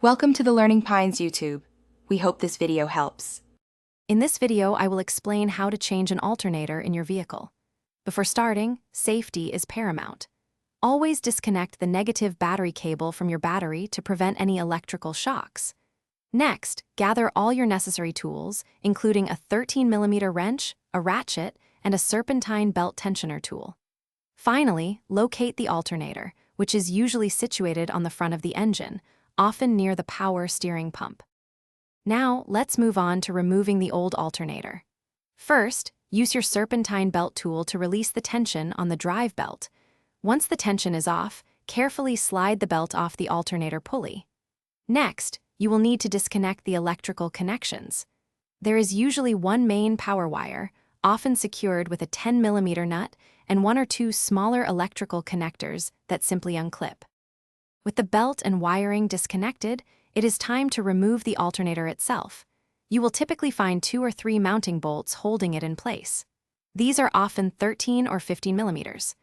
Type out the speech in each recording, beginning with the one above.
Welcome to the Learning Pines YouTube. We hope this video helps. In this video, I will explain how to change an alternator in your vehicle. Before starting, safety is paramount. Always disconnect the negative battery cable from your battery to prevent any electrical shocks. Next, gather all your necessary tools, including a 13mm wrench, a ratchet, and a serpentine belt tensioner tool. Finally, locate the alternator, which is usually situated on the front of the engine, often near the power steering pump. Now, let's move on to removing the old alternator. First, use your serpentine belt tool to release the tension on the drive belt. Once the tension is off, carefully slide the belt off the alternator pulley. Next, you will need to disconnect the electrical connections. There is usually one main power wire, often secured with a 10mm nut, and one or two smaller electrical connectors that simply unclip. With the belt and wiring disconnected, it is time to remove the alternator itself. You will typically find 2 or 3 mounting bolts holding it in place. These are often 13 or 15mm.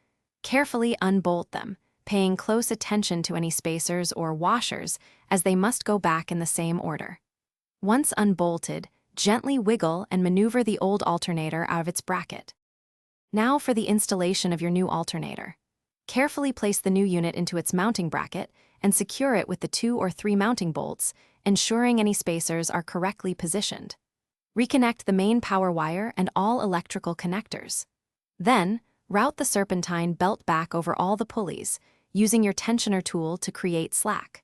Carefully unbolt them, paying close attention to any spacers or washers, as they must go back in the same order. Once unbolted, gently wiggle and maneuver the old alternator out of its bracket. Now for the installation of your new alternator. Carefully place the new unit into its mounting bracket and secure it with the 2 or 3 mounting bolts, ensuring any spacers are correctly positioned. Reconnect the main power wire and all electrical connectors. Then, route the serpentine belt back over all the pulleys, using your tensioner tool to create slack.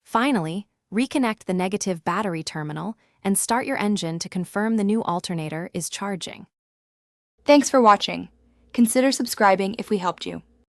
Finally, reconnect the negative battery terminal and start your engine to confirm the new alternator is charging. Thanks for watching. Consider subscribing if we helped you.